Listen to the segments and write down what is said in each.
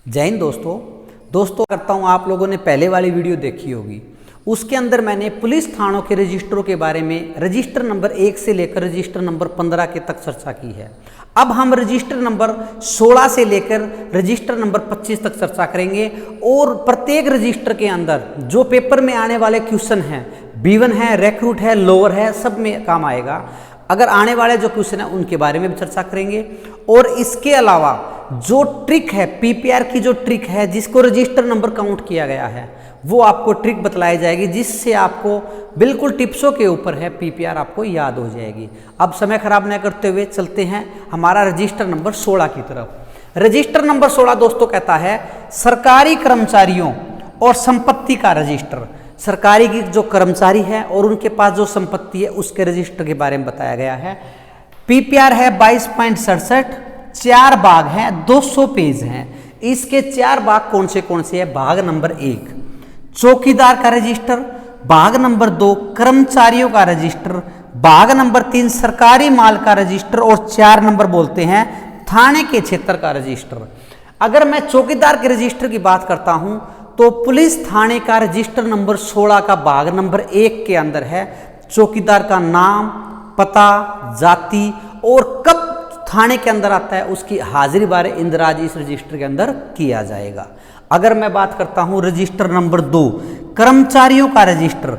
जय हिंद दोस्तों करता हूँ आप लोगों ने पहले वाली वीडियो देखी होगी। उसके अंदर मैंने पुलिस थानों के रजिस्टरों के बारे में रजिस्टर नंबर 1 से लेकर रजिस्टर नंबर 15 के तक चर्चा की है। अब हम रजिस्टर नंबर 16 से लेकर रजिस्टर नंबर 25 तक चर्चा करेंगे और प्रत्येक रजिस्टर के अंदर जो पेपर में आने वाले क्वेश्चन हैं, B1 है, रिक्रूट है, लोअर है, सब में काम आएगा। अगर आने वाले जो क्वेश्चन है उनके बारे में भी चर्चा करेंगे और इसके अलावा जो ट्रिक है, PPR की जो ट्रिक है जिसको रजिस्टर नंबर काउंट किया गया है, वो आपको ट्रिक बतलाई जाएगी जिससे आपको बिल्कुल टिप्सों के ऊपर है PPR आपको याद हो जाएगी। अब समय खराब न करते हुए चलते हैं हमारा रजिस्टर नंबर 16 की तरफ। रजिस्टर नंबर 16 दोस्तों कहता है सरकारी कर्मचारियों और संपत्ति का रजिस्टर। सरकारी की जो कर्मचारी है और उनके पास जो संपत्ति है उसके रजिस्टर के बारे में बताया गया है। PPR है 22.67, 4 भाग हैं, 200 पेज हैं। इसके 4 भाग कौन से है? भाग नंबर 1 चौकीदार का रजिस्टर, भाग नंबर 2 कर्मचारियों का रजिस्टर, भाग नंबर 3 सरकारी माल का रजिस्टर और 4 नंबर बोलते हैं थाने के क्षेत्र का रजिस्टर। अगर मैं चौकीदार के रजिस्टर की बात करता हूं तो पुलिस थाने का रजिस्टर नंबर 16 का भाग नंबर 1 के अंदर है चौकीदार का नाम, पता, जाति और कब थाने के अंदर आता है उसकी हाजिरी बारे इंदराज इस रजिस्टर के अंदर किया जाएगा। अगर मैं बात करता हूं रजिस्टर नंबर 2 कर्मचारियों का रजिस्टर,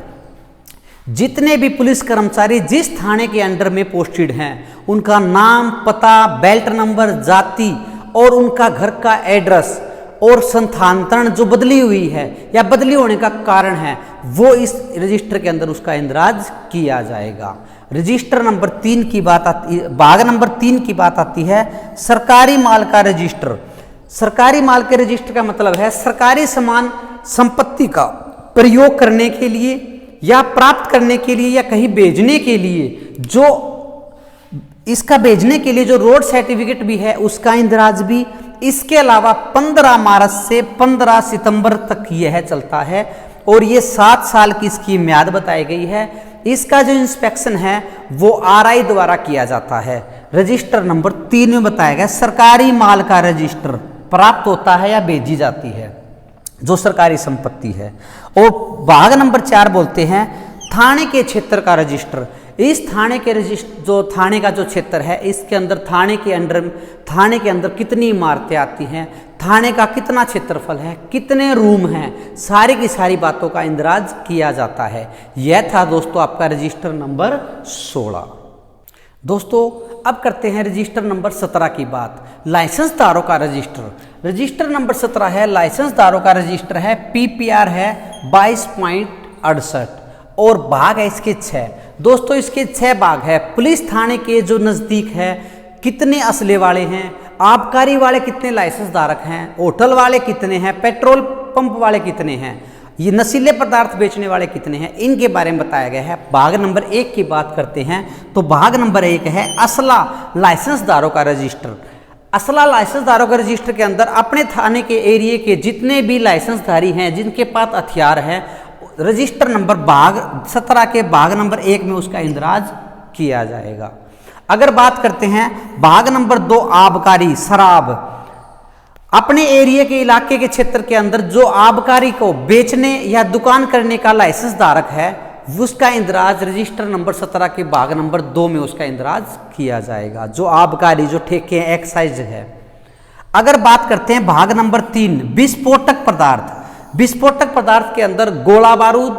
जितने भी पुलिस कर्मचारी जिस थाने के अंडर में पोस्टेड हैं उनका नाम, पता, बेल्ट नंबर, जाति और उनका घर का एड्रेस और स्थानांतरण जो बदली हुई है या बदली होने का कारण है वो इस रजिस्टर के अंदर उसका इंदराज किया जाएगा। रजिस्टर नंबर 3 की बात आती है, भाग नंबर 3 की बात आती है सरकारी माल का रजिस्टर। सरकारी माल के रजिस्टर का मतलब है सरकारी सामान संपत्ति का प्रयोग करने के लिए या प्राप्त करने के लिए या कहीं भेजने के लिए जो इसका भेजने के लिए जो रोड सर्टिफिकेट भी है उसका इंदराज भी। इसके अलावा 15 मार्च से 15 सितंबर तक यह चलता है और ये 7 साल की इसकी म्याद बताई गई है। इसका जो इंस्पेक्शन है वो RI द्वारा किया जाता है। रजिस्टर नंबर 3 में बताया गया सरकारी माल का रजिस्टर प्राप्त होता है या भेजी जाती है जो सरकारी संपत्ति है। और भाग नंबर 4 बोलते हैं थाने के क्षेत्र का रजिस्टर। इस थाने के रजिस्टर जो थाने का जो क्षेत्र है इसके अंदर थाने के अंदर कितनी इमारतें आती हैं, थाने का कितना क्षेत्रफल है, कितने रूम हैं, सारी की सारी बातों का इंदराज किया जाता है। यह था दोस्तों आपका रजिस्टर नंबर 16। दोस्तों अब करते हैं रजिस्टर नंबर 17 की बात, लाइसेंसदारों का रजिस्टर। रजिस्टर नंबर 17 है लाइसेंसदारों का रजिस्टर है। PPR है 22.68 और भाग है इसके 6। दोस्तों इसके 6 भाग है। पुलिस थाने के जो नज़दीक है कितने असले वाले हैं, आबकारी वाले कितने लाइसेंस धारक हैं, होटल वाले कितने हैं, पेट्रोल पंप वाले कितने हैं, ये नशीले पदार्थ बेचने वाले कितने हैं, इनके बारे में बताया गया है। भाग नंबर 1 की बात करते हैं तो भाग नंबर 1 है असला लाइसेंसदारों का रजिस्टर। असला लाइसेंसदारों के रजिस्टर के अंदर अपने थाने के एरिया के जितने भी लाइसेंसधारी हैं जिनके पास हथियार है रजिस्टर नंबर भाग 17 के भाग नंबर 1 में उसका इंदराज किया जाएगा। अगर बात करते हैं भाग नंबर 2 आबकारी शराब, अपने एरिया के इलाके के क्षेत्र के अंदर जो आबकारी को बेचने या दुकान करने का लाइसेंस धारक है उसका इंदराज रजिस्टर नंबर 17 के भाग नंबर 2 में उसका इंदराज किया जाएगा। जो आबकारी जो ठेके एक्साइज है। अगर बात करते हैं भाग नंबर 3 विस्फोटक पदार्थ, विस्फोटक पदार्थ के अंदर गोला बारूद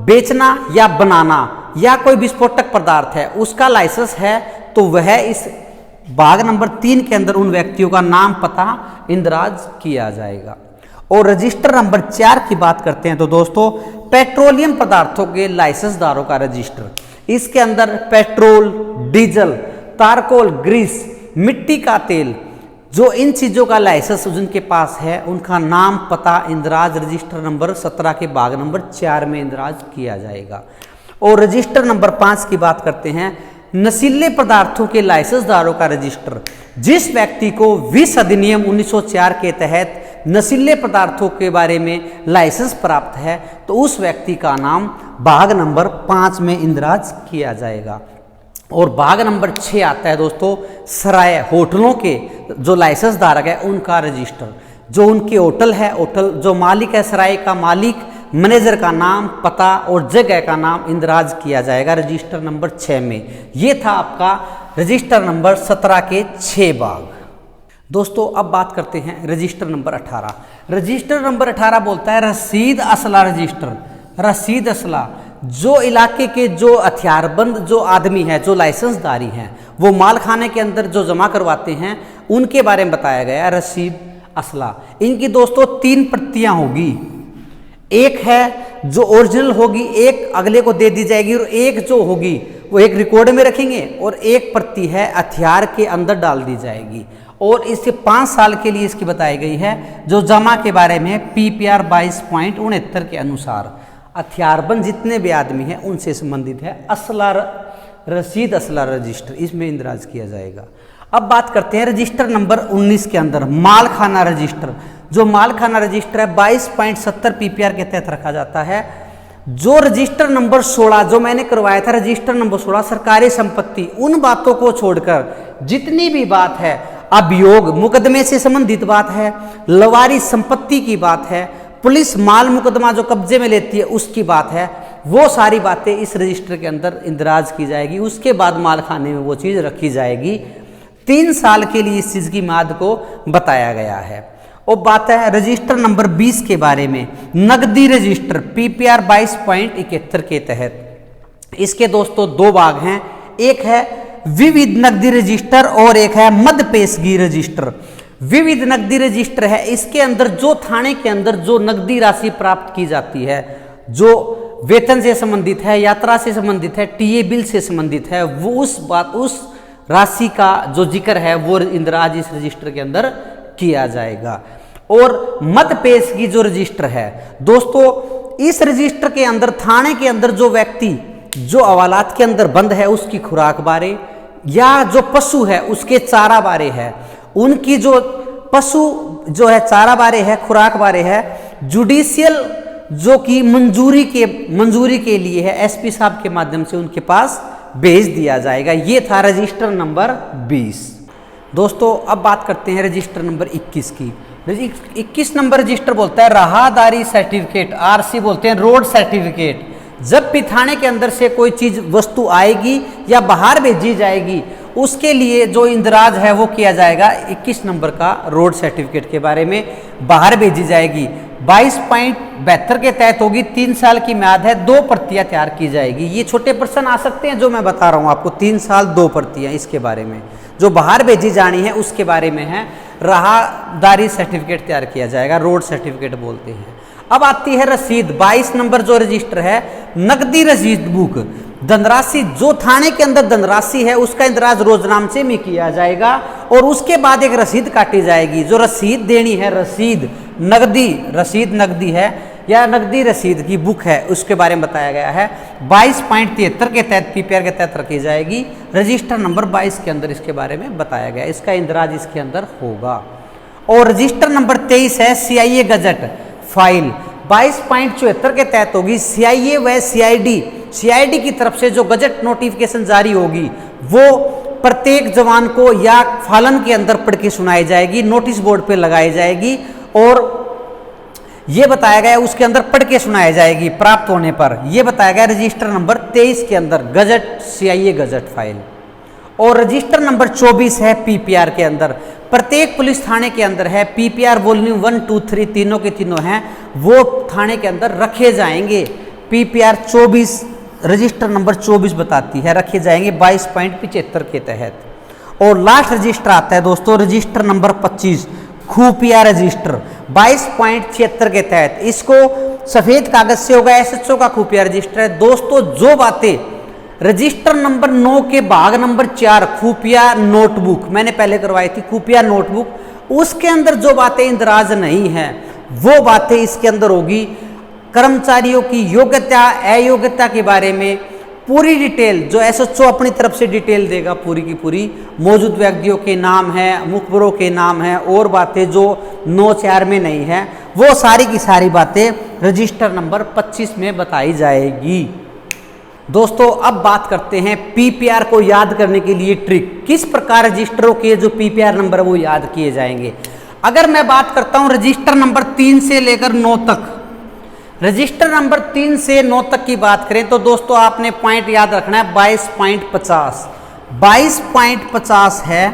बेचना या बनाना या कोई विस्फोटक पदार्थ है उसका लाइसेंस है तो वह इस भाग नंबर 3 के अंदर उन व्यक्तियों का नाम, पता इंदराज किया जाएगा। और रजिस्टर नंबर 4 की बात करते हैं तो दोस्तों पेट्रोलियम पदार्थों के लाइसेंसदारों का रजिस्टर। इसके अंदर पेट्रोल, डीजल, तारकोल, ग्रीस, मिट्टी का तेल, जो इन चीज़ों का लाइसेंस जिनके पास है उनका नाम, पता इंदराज रजिस्टर नंबर 17 के भाग नंबर 4 में इंदराज किया जाएगा। और रजिस्टर नंबर 5 की बात करते हैं नशीले पदार्थों के लाइसेंसदारों का रजिस्टर। जिस व्यक्ति को विस अधिनियम 1904 के तहत नशीले पदार्थों के बारे में लाइसेंस प्राप्त है तो उस व्यक्ति का नाम भाग नंबर 5 में इंदराज किया जाएगा। और भाग नंबर 6 आता है दोस्तों सराय, होटलों के जो लाइसेंस धारक है उनका रजिस्टर। जो उनके होटल है, होटल जो मालिक है सराय का मालिक, मैनेजर का नाम, पता और जगह का नाम इंदराज किया जाएगा रजिस्टर नंबर 6 में। ये था आपका रजिस्टर नंबर 17 के 6 भाग। दोस्तों अब बात करते हैं रजिस्टर नंबर 18। रजिस्टर नंबर 18 बोलता है रसीद असला रजिस्टर। रसीद असला, जो इलाके के जो हथियारबंद जो आदमी है, जो लाइसेंसधारी हैं, वो माल खाने के अंदर जो जमा करवाते हैं, उनके बारे में बताया गया रसीद असला। इनकी दोस्तों 3 प्रतियां होगी। एक है जो ओरिजिनल होगी, एक अगले को दे दी जाएगी, और एक जो होगी वो एक रिकॉर्ड में रखेंगे, और एक प्रति है हथियार के अंदर डाल दी जाएगी। और इससे 5 साल के लिए इसकी बताई गई है। जो जमा के बारे में PPR 22.69 के अनुसार हथियारबंद जितने भी आदमी हैं उनसे संबंधित है असला रसीद असला रजिस्टर, इसमें इंदराज किया जाएगा। अब बात करते हैं रजिस्टर नंबर 19 के अंदर माल खाना रजिस्टर। जो माल खाना रजिस्टर है 22.70 PPR के तहत रखा जाता है। जो रजिस्टर नंबर 16 जो मैंने करवाया था, रजिस्टर नंबर 16 सरकारी संपत्ति, उन बातों को छोड़कर जितनी भी बात है, अभियोग मुकदमे से संबंधित बात है, लवारी संपत्ति की बात है, पुलिस माल मुकदमा जो कब्जे में लेती है उसकी बात है, वो सारी बातें इस रजिस्टर के अंदर इंदराज की जाएगी। उसके बाद माल खाने में वो चीज़ रखी जाएगी। 3 साल के लिए इस चीज़ की मियाद को बताया गया है। और बात है रजिस्टर नंबर 20 के बारे में, नकदी रजिस्टर PPR 22.71 के तहत। इसके दोस्तों 2 भाग हैं, एक है विविध नकदी रजिस्टर और एक है मद पेशगी रजिस्टर। विविध नकदी रजिस्टर है, इसके अंदर जो थाने के अंदर जो नकदी राशि प्राप्त की जाती है, जो वेतन से संबंधित है, यात्रा से संबंधित है, टीए बिल से संबंधित है, वो उस राशि का जो जिक्र है वो इंदराज इस रजिस्टर के अंदर किया जाएगा। और मद पेशगी जो रजिस्टर है दोस्तों, इस रजिस्टर के अंदर थाने के अंदर जो व्यक्ति जो हवालात के अंदर बंद है उसकी खुराक बारे, या जो पशु है उसके चारा बारे है, उनकी जो पशु जो है चारा बारे है, खुराक बारे है, जुडिशियल जो कि मंजूरी के लिए है, SP साहब के माध्यम से उनके पास भेज दिया जाएगा। ये था रजिस्टर नंबर 20। दोस्तों अब बात करते हैं रजिस्टर नंबर 21 की। 21 नंबर रजिस्टर बोलता है राहदारी सर्टिफिकेट, RC बोलते हैं, रोड सर्टिफिकेट। जब भी थाने के अंदर से कोई चीज वस्तु आएगी या बाहर भेजी जाएगी, उसके लिए जो इंदराज है वो किया जाएगा 21 नंबर का रोड सर्टिफिकेट के बारे में। बाहर भेजी जाएगी 22.72 के तहत होगी, 3 साल की म्याद है, 2 प्रतियां तैयार की जाएगी। ये छोटे प्रश्न आ सकते हैं जो मैं बता रहा हूँ आपको, 3 साल 2 प्रतियां इसके बारे में। जो बाहर भेजी जानी है उसके बारे में है, राहदारी सर्टिफिकेट तैयार किया जाएगा, रोड सर्टिफिकेट बोलते हैं। अब आती है रसीद। 22 नंबर जो रजिस्टर है नकदी रसीद बुक, धनराशि जो थाने के अंदर धनराशि है उसका इंदराज रोजनामचे में किया जाएगा, और उसके बाद एक रसीद काटी जाएगी। जो रसीद देनी है, रसीद नकदी है या नकदी रसीद की बुक है, उसके बारे में बताया गया है। 22.73 के तहत PPR के तहत रखी जाएगी। रजिस्टर नंबर 22 के अंदर इसके बारे में बताया गया, इसका इंदराज इसके अंदर होगा। और रजिस्टर नंबर 23 है CIA गजट फाइल, 22.74 के तहत होगी। CIA व CID की तरफ से जो गजट नोटिफिकेशन जारी होगी वो प्रत्येक जवान को या फालन के अंदर पढ़ के सुनाई जाएगी, नोटिस बोर्ड पे लगाई जाएगी, और ये बताया गया उसके अंदर पढ़ के सुनाई जाएगी प्राप्त होने पर। यह बताया गया रजिस्टर नंबर 23 के अंदर गजट CIA गजट फाइल। और रजिस्टर नंबर 24 है PPR के अंदर, प्रत्येक पुलिस थाने के अंदर है। PPR वॉल्यूम 1, 2, 3 तीनों के तीनों हैं, वो थाने के अंदर रखे जाएंगे। PPR 24 रजिस्टर नंबर 24 बताती है रखे जाएंगे 22.75 के तहत। और लास्ट रजिस्टर आता है दोस्तों रजिस्टर नंबर 25 खुफिया रजिस्टर, 22.76 के तहत। इसको सफेद कागज से होगा, SHO का खुफिया रजिस्टर है। दोस्तों जो बातें रजिस्टर नंबर 9 के भाग नंबर 4 खुफिया नोटबुक मैंने पहले करवाई थी, खुफिया नोटबुक, उसके अंदर जो बातें इंदराज नहीं है वो बातें इसके अंदर होगी। कर्मचारियों की योग्यता अयोग्यता के बारे में पूरी डिटेल जो SHO अपनी तरफ से डिटेल देगा, पूरी की पूरी, मौजूद व्यक्तियों के नाम है, मुखबरों के नाम है, और बातें जो 9/4 में नहीं है वो सारी की सारी बातें रजिस्टर नंबर 25 में बताई जाएगी। दोस्तों अब बात करते हैं PPR को याद करने के लिए ट्रिक, किस प्रकार रजिस्टरों के जो PPR नंबर वो याद किए जाएंगे। अगर मैं बात करता हूं रजिस्टर नंबर 3 से लेकर 9 तक, रजिस्टर नंबर 3 से 9 तक की बात करें तो दोस्तों आपने पॉइंट याद रखना है 22.50। 22.50 है,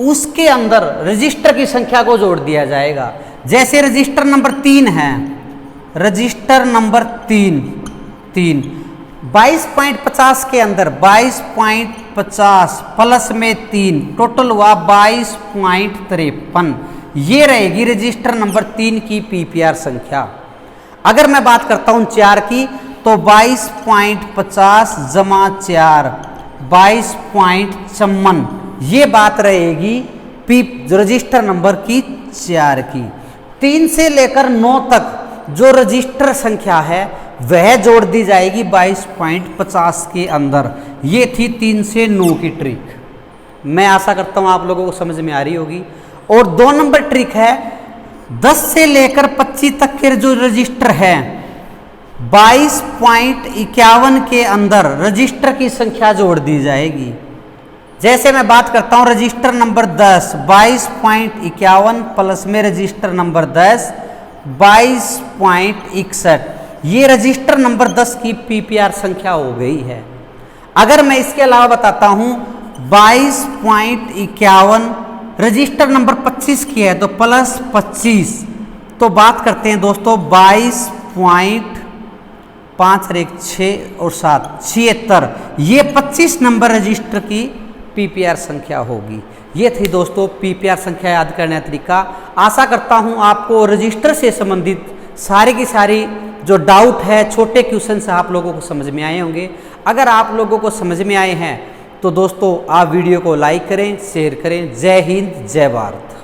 उसके अंदर रजिस्टर की संख्या को जोड़ दिया जाएगा। जैसे रजिस्टर नंबर 3 है, रजिस्टर नंबर 3 22.50 के अंदर 22.50 प्लस में 3 टोटल हुआ 22.53। ये रहेगी रजिस्टर नंबर 3 की पीपीआर संख्या। अगर मैं बात करता हूं 4 की तो 22.50 जमा 4 22.54, ये बात रहेगी रजिस्टर नंबर की 4 की। 3 से लेकर 9 तक जो रजिस्टर संख्या है वह जोड़ दी जाएगी 22.50 के अंदर। ये थी 3 से 9 की ट्रिक। मैं आशा करता हूं आप लोगों को समझ में आ रही होगी। और 2 नंबर ट्रिक है 10 से लेकर 25 तक के जो रजिस्टर है 22.51 के अंदर रजिस्टर की संख्या जोड़ दी जाएगी। जैसे मैं बात करता हूं रजिस्टर नंबर 10 22.51 प्लस में रजिस्टर नंबर 10 22.61, ये रजिस्टर नंबर 10 की पीपीआर संख्या हो गई है। अगर मैं इसके अलावा बताता हूं 22.51 रजिस्टर नंबर 25 की है तो प्लस 25, तो बात करते हैं दोस्तों 22.5 और 1 6 और 7 76, ये 25 नंबर रजिस्टर की पीपीआर संख्या होगी। ये थी दोस्तों पीपीआर संख्या याद करने का तरीका। आशा करता हूं आपको रजिस्टर से संबंधित सारी की सारी जो डाउट है, छोटे क्वेश्चन से आप लोगों को समझ में आए होंगे। अगर आप लोगों को समझ में आए हैं तो दोस्तों आप वीडियो को लाइक करें, शेयर करें। जय हिंद, जय भारत।